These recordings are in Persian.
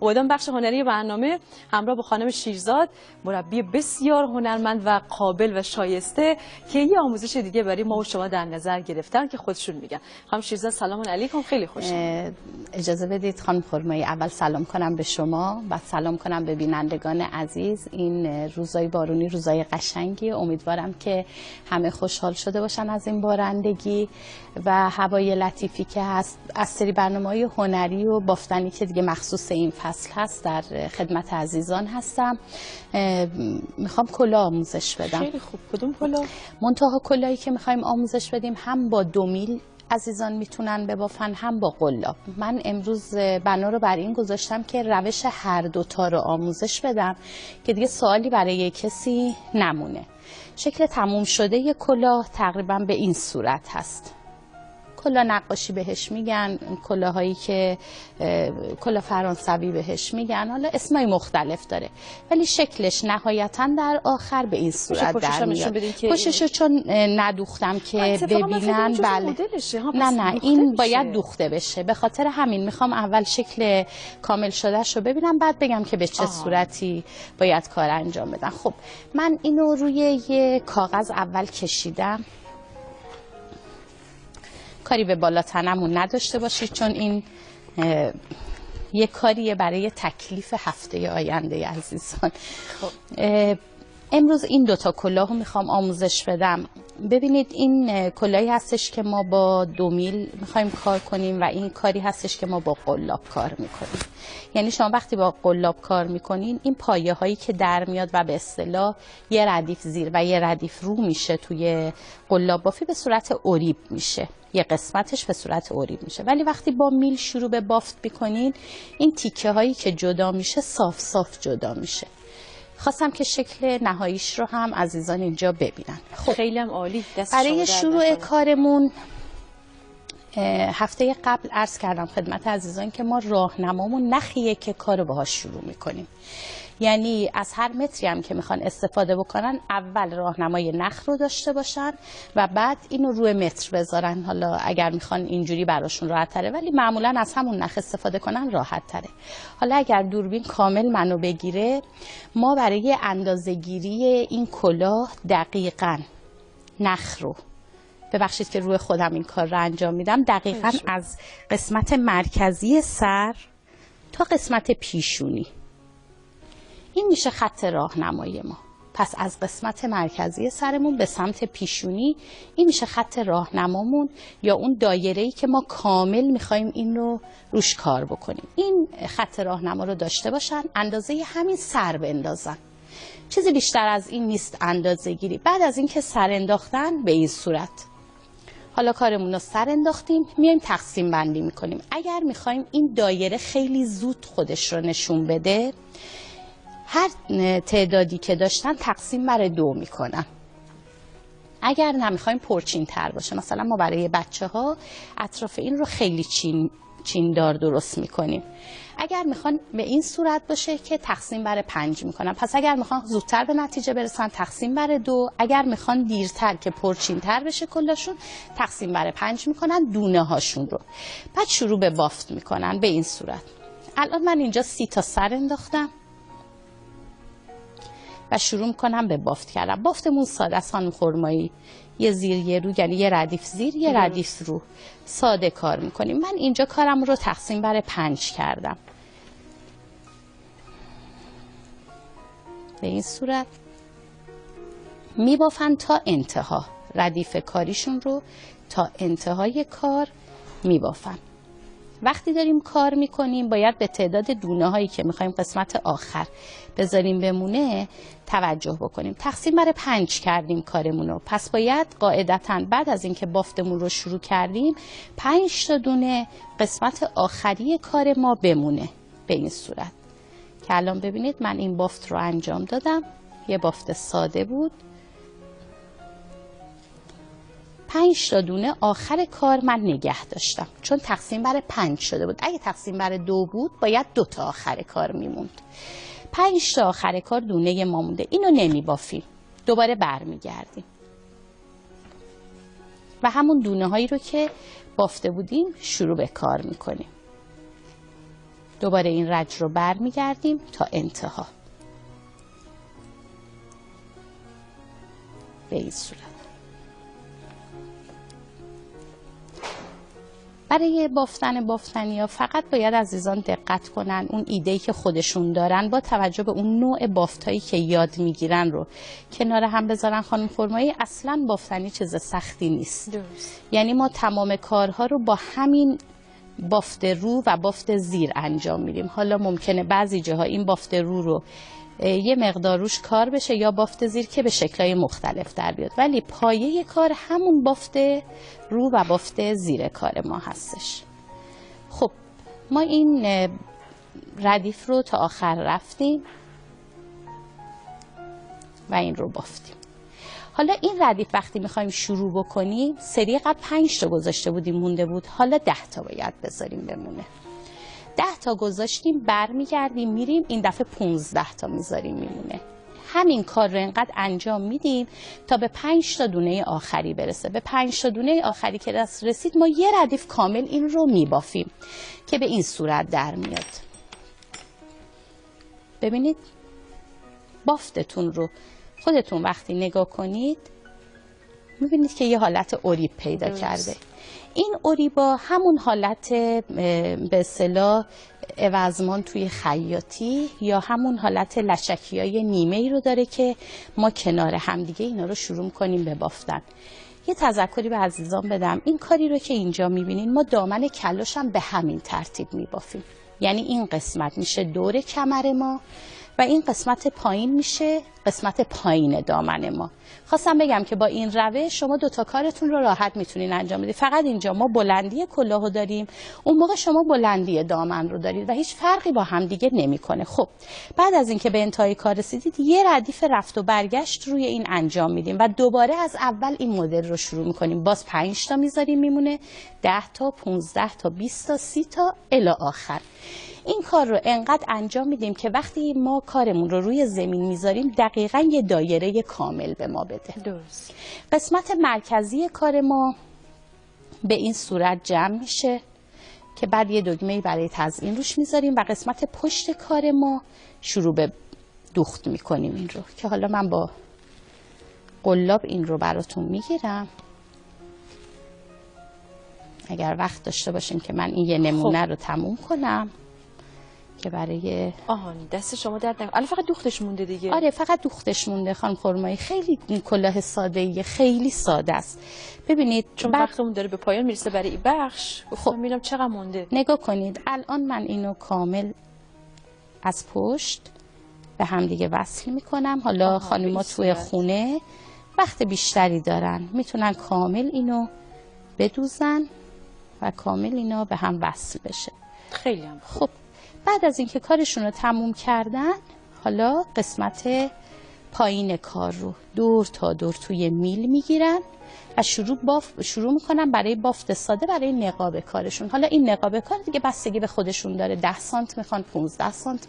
امیدوارم بخش هنری برنامه همراه با خانم شیرزاد، مربی بسیار هنرمند و قابل و شایسته که یه آموزش دیگه برای ما و شما در نظر گرفتن که خودشون میگن. خانم شیرزاد سلام علیکم، خیلی خوش آمدید. اجازه بدید خانم خرمایی اول سلام کنم به شما و سلام کنم به بینندگان عزیز. این روزای بارونی روزای قشنگی، امیدوارم که همه خوشحال شده باشن از این بارندگی و هوای لطیفی که هست. از سری برنامه‌های هنری و بافتنی که دیگه مخصوص این فصل هست در خدمت عزیزان هستم. میخوام کلاه آموزش بدم. خیلی خوب. کدوم کلاه؟ منتها کلاهی که میخوایم آموزش بدیم هم با 2 میل عزیزان میتونن ببافن هم با قلاب. من امروز بنا رو بر این گذاشتم که روش هر دوتا رو آموزش بدم که دیگه سوالی برای کسی نمونه. شکل تموم شده ی کلاه تقریبا به این صورت هست. کلاه نقاشی بهش میگن، کلاهایی که کلاه فرانسوی بهش میگن، حالا اسمای مختلف داره، ولی شکلش نهایتا در آخر به این صورت در میاد. پشتشو چون ندوختم که ببینن. بله نه این باید دوخته بشه، به خاطر همین میخوام اول شکل کامل شدهش رو ببینم بعد بگم که به چه صورتی باید کار انجام بدم. خب من اینو روی یه کاغذ اول کشیدم. کاری به بالا تنمون نداشته باشید چون این یک کاریه برای تکلیف هفته آینده عزیزان. امروز این 2 تا کلاه رو میخوام آموزش بدم. ببینید این کلاهی هستش که ما با 2 میل میخوایم کار کنیم و این کاری هستش که ما با قلاب کار میکنیم. یعنی شما وقتی با قلاب کار میکنین این پایه هایی که در میاد و به اصطلاح یه ردیف زیر و یه ردیف رو میشه توی قلاب بافی به صورت اوریب میشه، یه قسمتش به صورت اوریب میشه. ولی وقتی با میل شروع به بافت میکنین این تیکه هایی که جدا میشه صاف صاف جدا میشه. خواستم که شکل نهاییش رو هم عزیزان اینجا ببینن. خب خیلی هم عالی. برای شروع کارمون هفته قبل عرض کردم خدمت عزیزان که ما راهنمامون نخیه که کارو باهاش شروع میکنیم. یعنی از هر متری هم که میخوان استفاده بکنن اول راهنمای نخ رو داشته باشن و بعد اینو روی متر بذارن. حالا اگر میخوان اینجوری براشون راحت تره، ولی معمولا از همون نخ استفاده کنن راحت تره. حالا اگر دوربین کامل منو بگیره، ما برای اندازه‌گیری این کلاه دقیقاً نخ رو، ببخشید که روی خودم این کار رو انجام میدم، دقیقاً از قسمت مرکزی سر تا قسمت پیشونی، این میشه خط راهنمای ما. پس از قسمت مرکزی سرمون به سمت پیشونی این میشه خط راهنمامون یا اون دایره‌ای که ما کامل میخوایم این رو روش کار بکنیم. این خط راهنما رو داشته باشن، اندازه همین سر بندازن. چیزی بیشتر از این نیست اندازه گیری. بعد از اینکه سر انداختن به این صورت، حالا کارمون رو سر انداختیم، میایم تقسیم بندی میکنیم. اگر میخوایم این دایره خیلی زود خودش رو نشون بده، هر تعدادی که داشتن تقسیم بر 2 میکنن. اگر نمیخوایم پرچین تر باشه، مثلا ما برای بچه ها اطراف این رو خیلی چیندار درست میکنیم. اگر میخوان به این صورت باشه که تقسیم بر 5 میکنن. پس اگر میخوان زودتر به نتیجه برسن تقسیم بر 2، اگر میخوان دیرتر که پرچین تر بشه کلاشون تقسیم بر 5 میکنن دونه هاشون رو. بعد شروع به بافت میکنن به این صورت. الان من اینجا 30 تا سر انداختم و شروع میکنم به بافت کردن. بافتمون ساده است خانم خرمایی، یه زیر یه رو، یعنی یه ردیف زیر یه ردیف رو، ساده کار میکنیم. من اینجا کارم رو تقسیم بر 5 کردم به این صورت. میبافن تا انتها، ردیف کاریشون رو تا انتهای کار میبافن. وقتی داریم کار میکنیم باید به تعداد دونه هایی که میخوایم قسمت آخر بذاریم بمونه توجه بکنیم. تقسیم بر 5 کردیم کارمونو، پس باید قاعدتاً بعد از اینکه بافتمون رو شروع کردیم 5 تا دونه قسمت آخری کار ما بمونه به این صورت که الان ببینید من این بافت رو انجام دادم. یه بافت ساده بود. 5 تا دونه آخر کار من نگه داشتم چون تقسیم بر 5 شده بود. اگه تقسیم بر 2 بود باید 2 تا آخر کار میموند. 5 تا آخر کار دونه ما مونده. اینو نمی بافیم، دوباره برمیگردیم و همون دونه هایی رو که بافته بودیم شروع به کار میکنیم. دوباره این رج رو برمیگردیم تا انتها به این صورت. برای بافتنی ها فقط باید عزیزان دقت کنن اون ایده‌ای که خودشون دارن با توجه به اون نوع بافتایی که یاد میگیرن رو کنار هم بذارن. خانم خرمایی، اصلا بافتنی چیز سختی نیست. درست. یعنی ما تمام کارها رو با همین بافت رو و بافت زیر انجام میدیم. حالا ممکنه بعضی جاها این بافت رو یه مقدار روش کار بشه یا بافت زیر که به شکل‌های مختلف در بیاد، ولی پایه کار همون بافت رو و بافت زیر کار ما هستش. خب ما این ردیف رو تا آخر رفتیم و این رو بافتیم. حالا این ردیف وقتی میخوایم شروع بکنیم، سری قبل 5 تا گذاشته بودیم مونده بود، حالا 10 تا باید بذاریم بمونه. 10 تا گذاشتیم، برمیگردیم میریم این دفعه 15 تا میذاریم میمونه. همین کار رو انقدر انجام میدیم تا به 5 تا دونه آخری برسه. به 5 تا دونه آخری که رسید ما یه ردیف کامل این رو میبافیم که به این صورت در میاد. ببینید بافتتون رو خودتون وقتی نگاه کنید میبینید که یه حالت اوریب پیدا کرده. این اوریبا همون حالت به اصطلاح عوضمان توی خیاطی یا همون حالت لچکیای نیمه‌ای رو داره که ما کنار همدیگه اینا رو شروع کنیم به بافتن. یه تذکری به عزیزان بدم، این کاری رو که اینجا میبینین ما دامن کلاش هم به همین ترتیب میبافیم. یعنی این قسمت میشه دور کمر ما و این قسمت پایین میشه قسمت پایین دامن ما. خواستم بگم که با این روش شما دوتا کارتون رو راحت میتونین انجام بدید. فقط اینجا ما بلندی کلاهو داریم، اون موقع شما بلندی دامن رو دارید و هیچ فرقی با هم دیگه نمیکنه. خب بعد از اینکه به انتهای کار رسیدید یه ردیف رفت و برگشت روی این انجام میدیم و دوباره از اول این مدل رو شروع میکنیم. باز 5 تا میذاریم میمونه، 10 تا، 15 تا، 20 تا، 30 تا الی آخر. این کار رو انقدر انجام میدیم که وقتی ما کارمون رو روی زمین میذاریم دقیقاً یه دایره کامل به ما بده. درست. قسمت مرکزی کار ما به این صورت جمع میشه که بعد یه دگمه‌ای برای تزیین روش میذاریم و قسمت پشت کار ما شروع به دوخت میکنیم این رو که حالا من با قلاب این رو براتون میگیرم اگر وقت داشته باشیم که من این یه نمونه رو تموم کنم که برای دست شما درد نکنه. الان فقط دوختش مونده دیگه. آره فقط دوختش مونده خانم خرمایی. خیلی کلاه ساده‌ایه، خیلی ساده است. ببینید چون وقتمون داره به پایان میرسه برای این بخش. خب میبینم چقدر مونده. نگاه کنید الان من اینو کامل از پشت به هم دیگه وصل میکنم. حالا خانوما توی خونه وقت بیشتری دارن میتونن کامل اینو بدوزن و کامل اینا به هم وصل بشه. خیلی هم خب بعد از اینکه کارشون رو تموم کردن حالا قسمت پایین کار رو دور تا دور توی میل میگیرن و شروع میکنن برای بافت ساده برای نقاب کارشون. حالا این نقاب کار دیگه بستگی به خودشون داره، 10 سانت میخوان، 15 سانت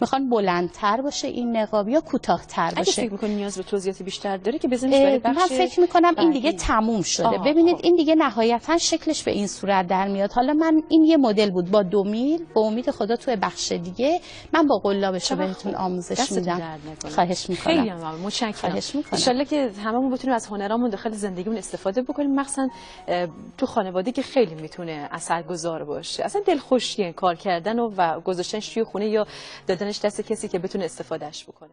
میخوان بلندتر باشه این نقاب یا کوتاه‌تر باشه. اگه فکر میکنی نیاز به توضیحات بیشتر داره که بزنیش برای بخش. من فکر میکنم این دیگه تموم شده. ببینید این دیگه نهایتا شکلش به این صورت در میاد. حالا من این یه مدل بود با 2 میل، به امید خدا توی بخش دیگه من با قلابش بهتون آموزش میدم. خواهش میکنم. خیلی ممنون، متشکرم. ان شاءالله که هممون بتونیم از هنرامون داخل زندگیمون استفاده بکنیم، مخصوصا تو خانواده که خیلی میتونه اثرگذار باشه. اصلا دلخوشیه کار کردن و گذاشتنش توی خونه یا دادنش دست کسی که بتونه استفادهش بکنه.